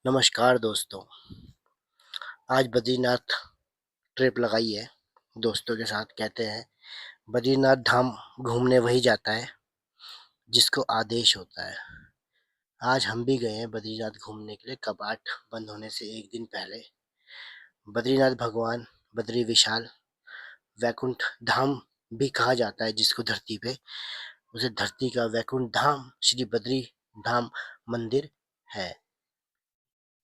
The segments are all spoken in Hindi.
नमस्कार दोस्तों। आज बद्रीनाथ ट्रिप लगाई है दोस्तों के साथ। कहते हैं बद्रीनाथ धाम घूमने वही जाता है जिसको आदेश होता है। आज हम भी गए हैं बद्रीनाथ घूमने के लिए, कपाट बंद होने से एक दिन पहले। बद्रीनाथ भगवान बद्री विशाल वैकुंठ धाम भी कहा जाता है जिसको धरती पे, उसे धरती का वैकुंठ धाम श्री बद्री धाम मंदिर है।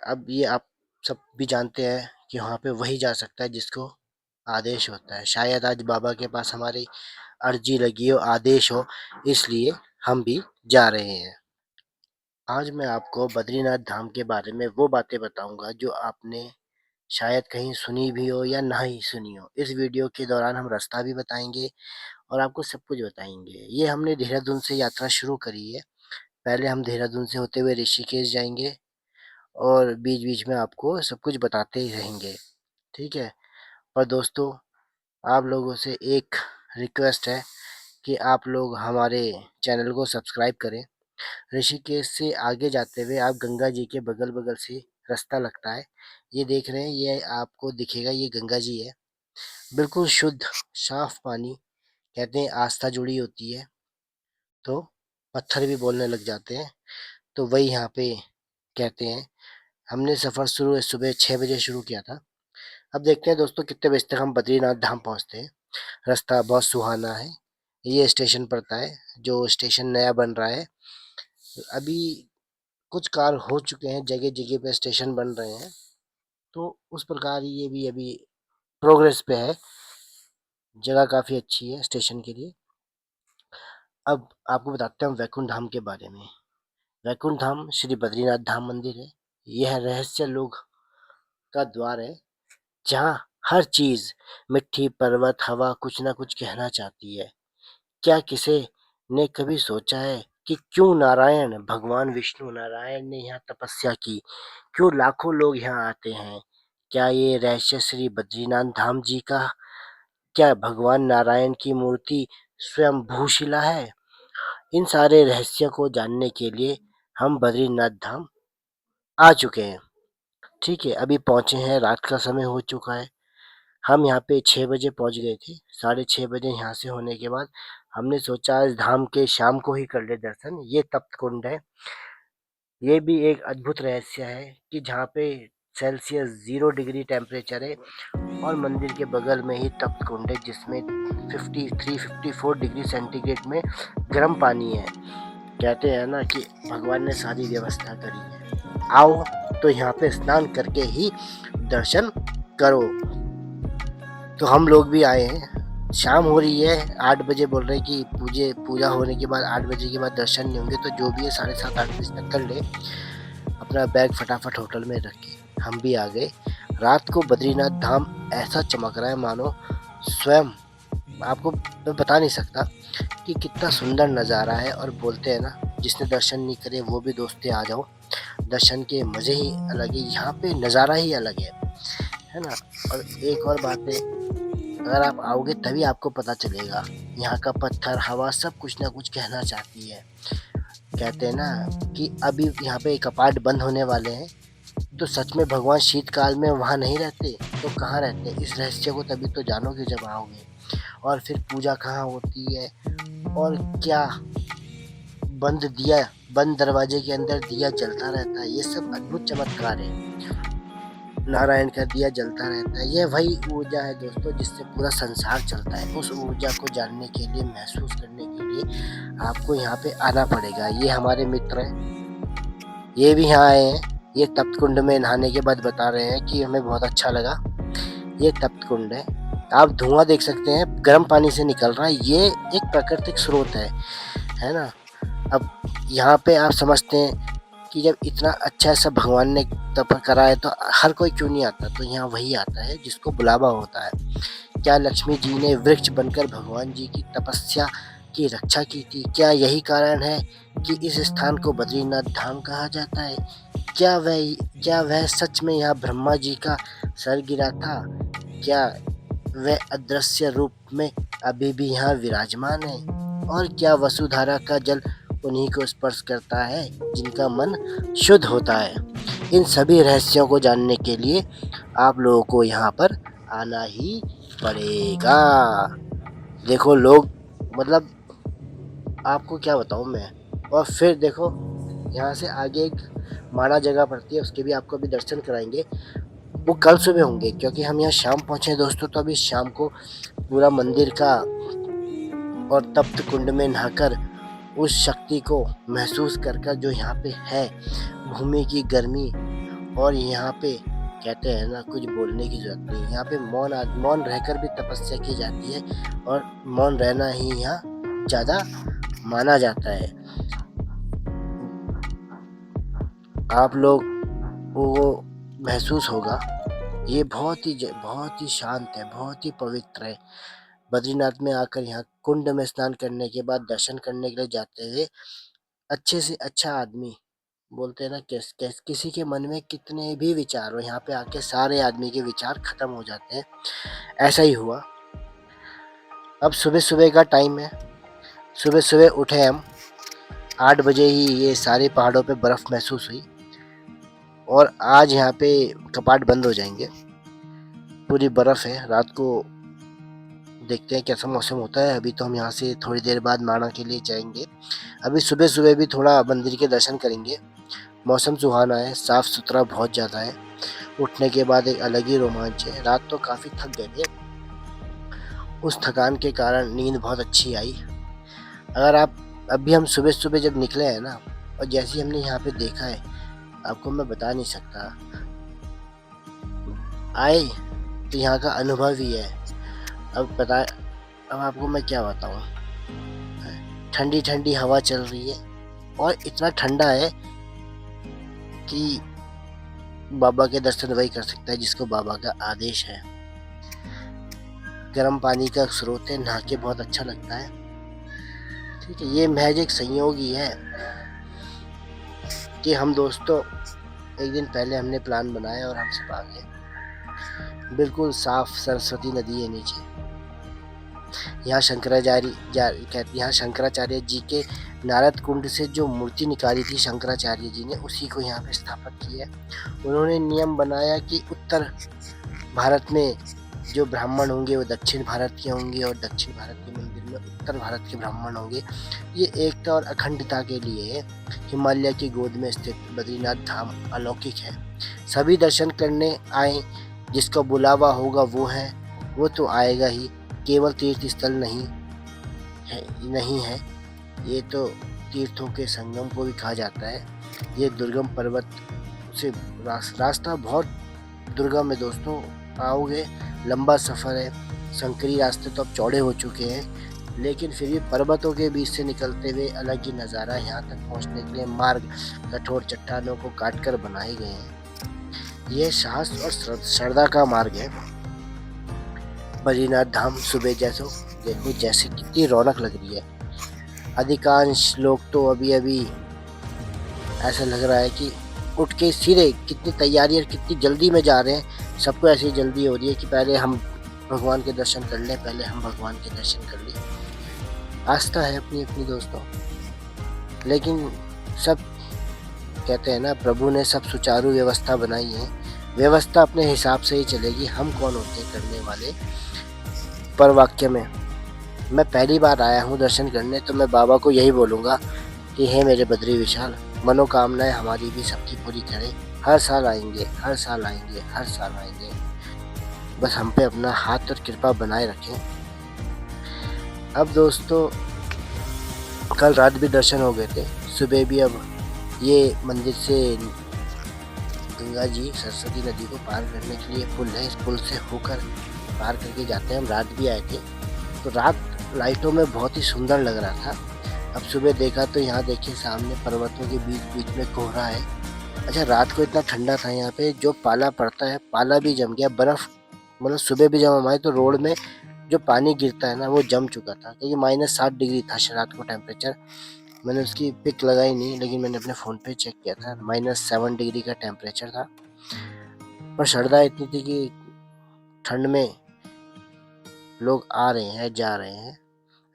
अब ये आप सब भी जानते हैं कि वहाँ पे वही जा सकता है जिसको आदेश होता है। शायद आज बाबा के पास हमारी अर्जी लगी हो, आदेश हो, इसलिए हम भी जा रहे हैं। आज मैं आपको बद्रीनाथ धाम के बारे में वो बातें बताऊंगा जो आपने शायद कहीं सुनी भी हो या ना ही सुनी हो। इस वीडियो के दौरान हम रास्ता भी बताएंगे और आपको सब कुछ बताएंगे। ये हमने देहरादून से यात्रा शुरू करी है। पहले हम देहरादून से होते हुए ऋषिकेश जाएंगे और बीच बीच में आपको सब कुछ बताते ही रहेंगे, ठीक है। पर दोस्तों, आप लोगों से एक रिक्वेस्ट है कि आप लोग हमारे चैनल को सब्सक्राइब करें। ऋषिकेश से आगे जाते हुए आप गंगा जी के बगल बगल से रास्ता लगता है। ये देख रहे हैं, ये आपको दिखेगा, ये गंगा जी है। बिल्कुल शुद्ध साफ पानी। कहते हैं आस्था जुड़ी होती है तो पत्थर भी बोलने लग जाते हैं, तो वही यहाँ पे कहते हैं। हमने सफ़र शुरू सुबह 6 बजे शुरू किया था। अब देखते हैं दोस्तों कितने बजे तक हम बद्रीनाथ धाम पहुँचते हैं। रास्ता बहुत सुहाना है। ये स्टेशन पड़ता है, जो स्टेशन नया बन रहा है। अभी कुछ कार्य हो चुके हैं, जगह जगह पे स्टेशन बन रहे हैं, तो उस प्रकार ये भी अभी प्रोग्रेस पे है। जगह काफ़ी अच्छी है स्टेशन के लिए। अब आपको बताते हैं वैकुंठ धाम के बारे में। वैकुंठ धाम श्री बद्रीनाथ धाम मंदिर है। यह रहस्य लोक का द्वार है जहाँ हर चीज, मिट्टी, पर्वत, हवा कुछ ना कुछ कहना चाहती है। क्या किसी ने कभी सोचा है कि क्यों नारायण भगवान विष्णु नारायण ने यहाँ तपस्या की? क्यों लाखों लोग यहाँ आते हैं? क्या ये रहस्य श्री बद्रीनाथ धाम जी का? क्या भगवान नारायण की मूर्ति स्वयं भूशिला है? इन सारे रहस्य को जानने के लिए हम बद्रीनाथ धाम आ चुके हैं। ठीक है, अभी पहुंचे हैं, रात का समय हो चुका है। हम यहाँ पे 6 बजे पहुँच गए थे। 6:30 बजे यहाँ से होने के बाद हमने सोचा आज धाम के शाम को ही कर ले दर्शन। ये तप्त कुंड है। ये भी एक अद्भुत रहस्य है कि जहाँ पे सेल्सियस 0 डिग्री टेम्परेचर है और मंदिर के बगल में ही तप्त कुंड है जिसमें 53-54 डिग्री सेंटीग्रेड में गर्म पानी है। कहते हैं ना कि भगवान ने सारी व्यवस्था करी है। आओ तो यहाँ पे स्नान करके ही दर्शन करो। तो हम लोग भी आए हैं। शाम हो रही है, 8 बजे बोल रहे हैं कि पूजा होने के बाद 8 बजे के बाद दर्शन नहीं होंगे, तो जो भी है 7:30-8 बजे तक कर ले। अपना बैग फटाफट होटल में रख के हम भी आ गए। रात को बद्रीनाथ धाम ऐसा चमक रहा है मानो स्वयं, आपको मैं बता नहीं सकता कि कितना सुंदर नज़ारा है। और बोलते हैं ना, जिसने दर्शन नहीं करे वो भी दोस्ते आ जाओ। दर्शन के मज़े ही अलग है, यहाँ पे नज़ारा ही अलग है ना। और एक और बात है, अगर आप आओगे तभी आपको पता चलेगा। यहाँ का पत्थर, हवा सब कुछ ना कुछ कहना चाहती है। कहते हैं ना कि अभी यहाँ पे कपाट बंद होने वाले हैं, तो सच में भगवान शीतकाल में वहाँ नहीं रहते तो कहाँ रहते? इस रहस्य को तभी तो जानोगे जब आओगे। और फिर पूजा कहाँ होती है और क्या बंद दरवाजे के अंदर दिया जलता रहता है, ये सब अद्भुत चमत्कार है। नारायण का दिया जलता रहता है। यह वही ऊर्जा है दोस्तों जिससे पूरा संसार चलता है। उस ऊर्जा को जानने के लिए, महसूस करने के लिए आपको यहाँ पे आना पड़ेगा। ये हमारे मित्र हैं, ये भी यहाँ आए हैं। ये तप्त कुंड में नहाने के बाद बता रहे हैं कि हमें बहुत अच्छा लगा। ये तप्त कुंड है, आप धुआं देख सकते हैं, गर्म पानी से निकल रहा है। ये एक प्राकृतिक स्रोत है ना। अब यहाँ पे आप समझते हैं कि जब इतना अच्छा ऐसा भगवान ने तप करा है तो हर कोई क्यों नहीं आता? तो यहाँ वही आता है जिसको बुलावा होता है। क्या लक्ष्मी जी ने वृक्ष बनकर भगवान जी की तपस्या की रक्षा की थी? क्या यही कारण है कि इस स्थान को बद्रीनाथ धाम कहा जाता है? क्या वह सच में यहाँ ब्रह्मा जी का सर गिरा था? क्या वह अदृश्य रूप में अभी भी यहाँ विराजमान है? और क्या वसुधारा का जल उन्हीं को स्पर्श करता है जिनका मन शुद्ध होता है? इन सभी रहस्यों को जानने के लिए आप लोगों को यहाँ पर आना ही पड़ेगा। देखो लोग, मतलब आपको क्या बताऊँ मैं। और फिर देखो, यहाँ से आगे एक माना जगह पड़ती है, उसके भी आपको अभी दर्शन कराएंगे। वो कल सुबह होंगे, क्योंकि हम यहाँ शाम पहुँचे हैं दोस्तों, तो अभी शाम को पूरा मंदिर का और तप्त कुंड में नहाकर उस शक्ति को महसूस कर कर जो यहाँ पे है, भूमि की गर्मी, और यहाँ पे कहते हैं ना, कुछ बोलने की जरूरत नहीं, यहाँ पे मौन रहकर भी तपस्या की जाती है, और मौन रहना ही यहाँ ज्यादा माना जाता है। आप लोग को महसूस होगा, ये बहुत ही शांत है, बहुत ही पवित्र है। बद्रीनाथ में आकर यहाँ कुंड में स्नान करने के बाद दर्शन करने के लिए जाते हुए अच्छे से अच्छा आदमी, बोलते हैं ना, किसी के मन में कितने भी विचार हो, यहाँ पे आके सारे आदमी के विचार खत्म हो जाते हैं। ऐसा ही हुआ। अब सुबह सुबह का टाइम है, सुबह सुबह उठे हम। 8 बजे ही ये सारे पहाड़ों पे बर्फ महसूस हुई, और आज यहाँ पे कपाट बंद हो जाएंगे, पूरी बर्फ है। रात को देखते हैं कैसा मौसम होता है। अभी तो हम यहाँ से थोड़ी देर बाद माणा के लिए जाएंगे। अभी सुबह सुबह भी थोड़ा मंदिर के दर्शन करेंगे। मौसम सुहाना है, साफ सुथरा बहुत ज़्यादा है। उठने के बाद एक अलग ही रोमांच है। रात तो काफ़ी थक गए थे, उस थकान के कारण नींद बहुत अच्छी आई। अगर आप, अभी हम सुबह सुबह जब निकले हैं ना, और जैसे ही हमने यहाँ पे देखा है, आपको मैं बता नहीं सकता। आए तो यहाँ का अनुभव ही है। अब आपको मैं क्या बताऊँ। ठंडी ठंडी हवा चल रही है, और इतना ठंडा है कि बाबा के दर्शन वही कर सकता है जिसको बाबा का आदेश है। गर्म पानी का स्रोत है, नहा के बहुत अच्छा लगता है। ठीक है, ये महज एक संयोग ही है कि हम दोस्तों एक दिन पहले हमने प्लान बनाया और हम सब आ गए। बिल्कुल साफ सरस्वती नदी है नीचे। यहाँ शंकराचार्य जी के नारद कुंड से जो मूर्ति निकाली थी शंकराचार्य जी ने, उसी को यहाँ पे स्थापित किया है। उन्होंने नियम बनाया कि उत्तर भारत में जो ब्राह्मण होंगे वो दक्षिण भारत के होंगे, और दक्षिण भारत के मंदिर में उत्तर भारत के ब्राह्मण होंगे। ये एकता और अखंडता के लिए हिमालय की गोद में स्थित बद्रीनाथ धाम अलौकिक है। सभी दर्शन करने आए, जिसका बुलावा होगा वो तो आएगा ही। केवल तीर्थ स्थल नहीं है, ये तो तीर्थों के संगम को भी कहा जाता है। ये दुर्गम पर्वत से रास्ता बहुत दुर्गम है दोस्तों। आओगे, लंबा सफ़र है। संकरी रास्ते तो अब चौड़े हो चुके हैं, लेकिन फिर भी पर्वतों के बीच से निकलते हुए अलग ही नज़ारा। यहाँ तक पहुँचने के लिए मार्ग कठोर चट्टानों को काटकर बनाए गए हैं। यह साहस और श्रद्धा का मार्ग है। बद्रीनाथ धाम सुबह देखो जैसे कितनी रौनक लग रही है। अधिकांश लोग तो अभी अभी ऐसा लग रहा है कि उठ के सीधे, कितनी तैयारी और कितनी जल्दी में जा रहे हैं। सबको ऐसी जल्दी हो रही है कि पहले हम भगवान के दर्शन कर लें, पहले हम भगवान के दर्शन कर लें। आस्था है अपनी अपनी दोस्तों, लेकिन सब कहते हैं ना, प्रभु ने सब सुचारू व्यवस्था बनाई है। व्यवस्था अपने हिसाब से ही चलेगी, हम कौन होते हैं करने वाले। पर वाक्य में मैं पहली बार आया हूँ दर्शन करने, तो मैं बाबा को यही बोलूँगा कि हे मेरे बद्री विशाल, मनोकामनाएं हमारी भी सबकी पूरी करें। हर साल आएंगे, हर साल आएंगे, हर साल आएंगे। बस हम पे अपना हाथ और कृपा बनाए रखें। अब दोस्तों कल रात भी दर्शन हो गए थे, सुबह भी। अब ये मंदिर से गंगा जी सरस्वती नदी को पार करने के लिए पुल है, इस पुल से होकर पार करके जाते हैं। हम रात भी आए थे, तो रात लाइटों में बहुत ही सुंदर लग रहा था। अब सुबह देखा तो यहाँ देखिए सामने पर्वतों के बीच बीच में कोहरा है। अच्छा, रात को इतना ठंडा था यहाँ पे, जो पाला पड़ता है पाला भी जम गया। बर्फ, मतलब सुबह भी जब हम आए तो रोड में जो पानी गिरता है ना, वो जम चुका था, क्योंकि -7 डिग्री था रात को टेम्परेचर। मैंने उसकी पिक लगाई नहीं, लेकिन मैंने अपने फ़ोन पे चेक किया था, -7 डिग्री का टेम्परेचर था। पर श्रद्धा इतनी थी कि ठंड में लोग आ रहे हैं, जा रहे हैं।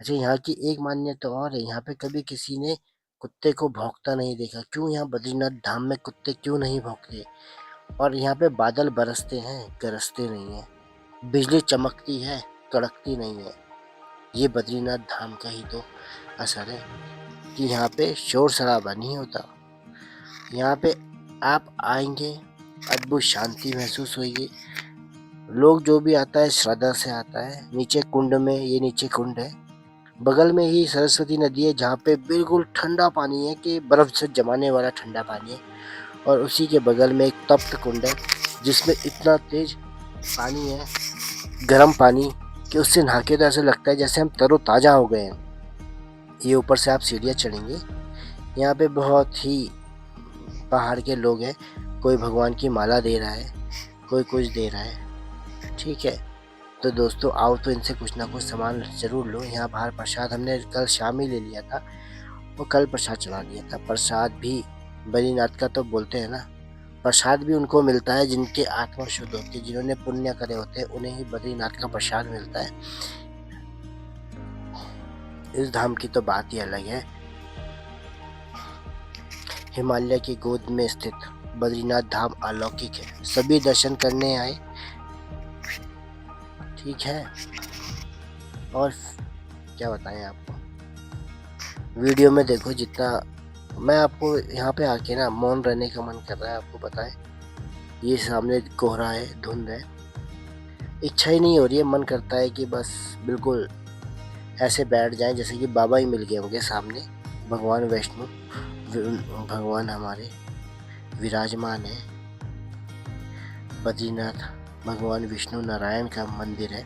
अच्छा, यहाँ की एक मान्यता और है, यहाँ पे कभी किसी ने कुत्ते को भौंकता नहीं देखा। क्यों यहाँ बद्रीनाथ धाम में कुत्ते क्यों नहीं भौंकते? और यहाँ पे बादल बरसते हैं, गरजते नहीं है। बिजली चमकती है, कड़कती नहीं है। ये बद्रीनाथ धाम का ही तो असर है कि यहाँ पे शोर शराबा नहीं होता। यहाँ पे आप आएंगे, अद्भुत शांति महसूस होगी। लोग जो भी आता है श्रद्धा से आता है। नीचे कुंड में, ये नीचे कुंड है, बगल में ही सरस्वती नदी है जहाँ पे बिल्कुल ठंडा पानी है कि बर्फ से जमाने वाला ठंडा पानी है। और उसी के बगल में एक तप्त कुंड है जिसमें इतना तेज पानी है, गर्म पानी, कि उससे नहा के तो ऐसा लगता है जैसे हम तरोताजा हो गए हैं। ये ऊपर से आप सीढ़ियाँ चढ़ेंगे। यहाँ पे बहुत ही पहाड़ के लोग हैं, कोई भगवान की माला दे रहा है, कोई कुछ दे रहा है। ठीक है, तो दोस्तों आओ तो इनसे कुछ ना कुछ सामान ज़रूर लो। यहाँ बाहर प्रसाद हमने कल शाम ही ले लिया था, और कल प्रसाद चढ़ा लिया था। प्रसाद भी बद्रीनाथ का तो बोलते हैं ना, प्रसाद भी उनको मिलता है जिनके आत्मा शुद्ध होती है, जिन्होंने पुण्य करे होते हैं, उन्हें ही बद्रीनाथ का प्रसाद मिलता है। इस धाम की तो बात ही अलग है। हिमालय की गोद में स्थित बद्रीनाथ धाम अलौकिक है। सभी दर्शन करने आए। ठीक है, और क्या बताएं आपको, वीडियो में देखो जितना। मैं आपको यहाँ पे आके ना मौन रहने का मन कर रहा है, आपको पता है। ये सामने कोहरा है, धुंध है, इच्छा ही नहीं हो रही है। मन करता है कि बस बिल्कुल ऐसे बैठ जाएं जैसे कि बाबा ही मिल गए होंगे सामने। भगवान वैष्णो, भगवान हमारे विराजमान है। बद्रीनाथ भगवान विष्णु नारायण का मंदिर है।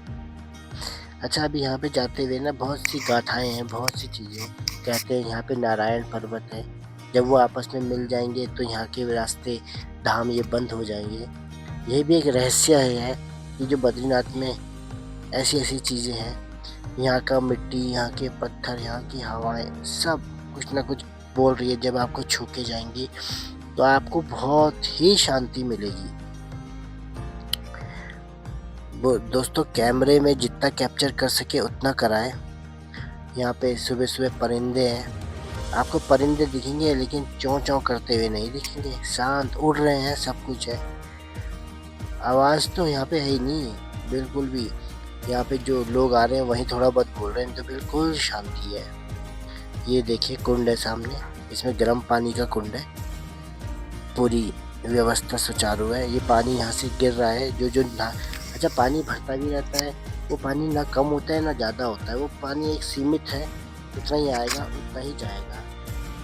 अच्छा, अभी यहाँ पे जाते हुए ना बहुत सी गाथाएं हैं, बहुत सी चीज़ें कहते हैं। यहाँ पे नारायण पर्वत है, जब वो आपस में मिल जाएंगे तो यहाँ के रास्ते धाम ये बंद हो जाएंगे। यह भी एक रहस्य है कि जो बद्रीनाथ में ऐसी ऐसी चीज़ें हैं। यहाँ का मिट्टी, यहाँ के पत्थर, यहाँ की हवाएं सब कुछ ना कुछ बोल रही है। जब आपको छू के जाएंगी तो आपको बहुत ही शांति मिलेगी। वो दोस्तों कैमरे में जितना कैप्चर कर सके उतना कराएं। यहाँ पे सुबह सुबह परिंदे हैं, आपको परिंदे दिखेंगे लेकिन चौं चौं करते हुए नहीं दिखेंगे, शांत उड़ रहे हैं, सब कुछ है। आवाज़ तो यहाँ पे है ही नहीं बिल्कुल भी। यहाँ पे जो लोग आ रहे हैं वहीं थोड़ा बहुत बोल रहे हैं, तो बिल्कुल शांति है। ये देखिए कुंड है सामने, इसमें गर्म पानी का कुंड है। पूरी व्यवस्था सुचारू है। ये पानी यहाँ से गिर रहा है, जो जो ना, अच्छा पानी भरता भी रहता है। वो पानी ना कम होता है ना ज़्यादा होता है, वो पानी एक सीमित है, उतना ही आएगा उतना ही जाएगा।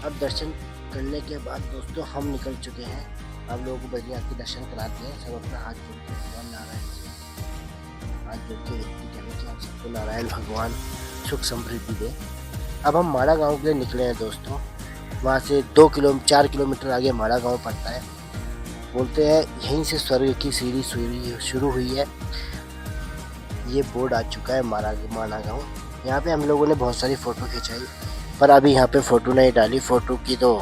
अब दर्शन करने के बाद दोस्तों हम निकल चुके हैं। आप लोगों को बद्रीनाथ के दर्शन कराते हैं। सब अपना हाथ जोड़ के भगवान नारायण से हाथ जोड़ के विनती करें कि आप सबको नारायण भगवान सुख समृद्धि दे। अब हम माड़ा गांव के लिए निकले हैं दोस्तों। वहाँ से 4 किलोमीटर आगे माड़ा गांव पड़ता है। बोलते हैं यहीं से स्वर्ग की सीढ़ी शुरू हुई है। ये बोर्ड आ चुका है माड़ा गांव। यहाँ पे हम लोगों ने बहुत सारी फ़ोटो खिंचाई, पर अभी यहाँ पे फ़ोटो नहीं डाली। फ़ोटो की तो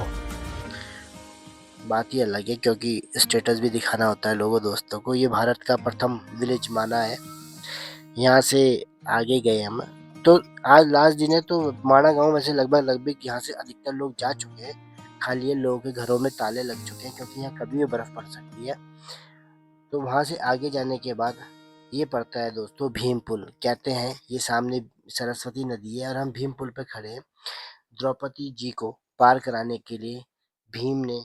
बात ही अलग है, क्योंकि स्टेटस भी दिखाना होता है लोगों दोस्तों को। ये भारत का प्रथम विलेज माना है। यहाँ से आगे गए हम, तो आज लास्ट दिन है, तो माड़ा गांव में से लगभग यहाँ से अधिकतर लोग जा चुके हैं। खाली ये लोगों के घरों में ताले लग चुके हैं, क्योंकि यहाँ कभी भी बर्फ़ पड़ सकती है। तो वहाँ से आगे जाने के बाद ये पड़ता है दोस्तों भीम पुल। कहते हैं ये सामने सरस्वती नदी है और हम भीम पुल पे खड़े हैं। द्रौपदी जी को पार कराने के लिए भीम ने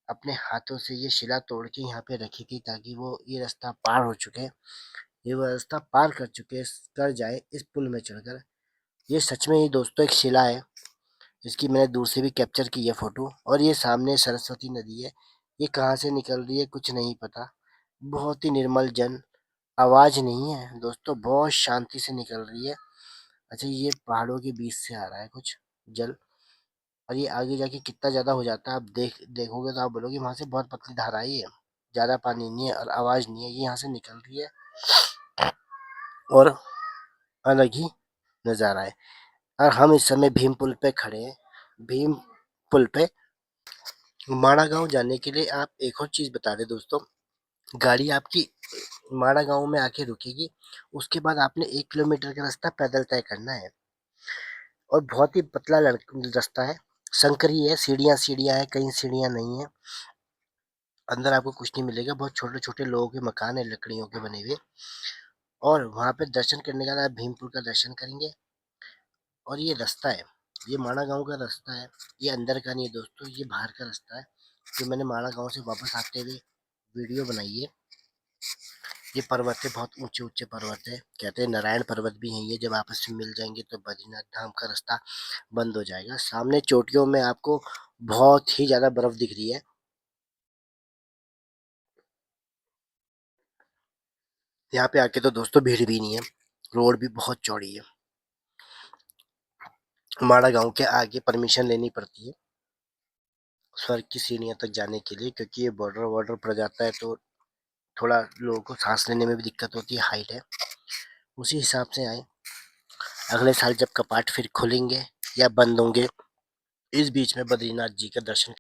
अपने हाथों से ये शिला तोड़ के यहाँ पे रखी थी, ताकि वो ये रास्ता पार हो चुके, ये वो रास्ता पार कर चुके कर जाए इस पुल में चढ़कर। ये सच में ही दोस्तों एक शिला है। इसकी मैंने दूर से भी कैप्चर की है फ़ोटो। और ये सामने सरस्वती नदी है। ये कहाँ से निकल रही है कुछ नहीं पता। बहुत ही निर्मल जल, आवाज़ नहीं है दोस्तों, बहुत शांति से निकल रही है। अच्छा, ये पहाड़ों के बीच से आ रहा है कुछ जल, और ये आगे जाके कितना ज़्यादा हो जाता है आप देखोगे तो आप बोलोगे वहाँ से बहुत पतली धारा है। ये ज़्यादा पानी नहीं है और आवाज़ नहीं है, ये यहाँ से निकल रही है और अलग ही नज़ारा है। और हम इस समय भीम पुल पे खड़े हैं। भीम पुल पे माड़ा गांव जाने के लिए आप एक और चीज़ बता दें दोस्तों। गाड़ी आपकी माड़ा गांव में आके रुकेगी, उसके बाद आपने 1 किलोमीटर का रास्ता पैदल तय करना है, और बहुत ही पतला रास्ता है। संकरी है, सीढ़ियाँ सीढ़ियाँ है, कहीं सीढ़ियाँ नहीं है। अंदर आपको कुछ नहीं मिलेगा, बहुत छोटे छोटे लोगों के मकान है लकड़ियों के बने हुए। और वहाँ पे दर्शन करने के बाद आप भीमपुर का दर्शन करेंगे। और ये रास्ता है, ये माणा गांव का रास्ता है, ये अंदर का नहीं है दोस्तों, ये बाहर का रास्ता है जो मैंने माणा गांव से वापस आते हुए वीडियो बनाई है। ये पर्वत है, बहुत ऊंचे ऊंचे पर्वत है, कहते हैं नारायण पर्वत भी हैं ये, जब आपस में मिल जाएंगे तो बद्रीनाथ धाम का रास्ता बंद हो जाएगा। सामने चोटियों में आपको बहुत ही ज्यादा बर्फ दिख रही है। यहाँ पे आके तो दोस्तों भीड़ भी नहीं है, रोड भी बहुत चौड़ी है। माड़ा गांव के आगे परमिशन लेनी पड़ती है स्वर्ग की सीढ़ियों तक जाने के लिए, क्योंकि ये बॉर्डर वॉर्डर पड़ जाता है तो थोड़ा लोगों को सांस लेने में भी दिक्कत होती है, हाइट है। उसी हिसाब से आए। अगले साल जब कपाट फिर खुलेंगे या बंद होंगे, इस बीच में बद्रीनाथ जी का दर्शन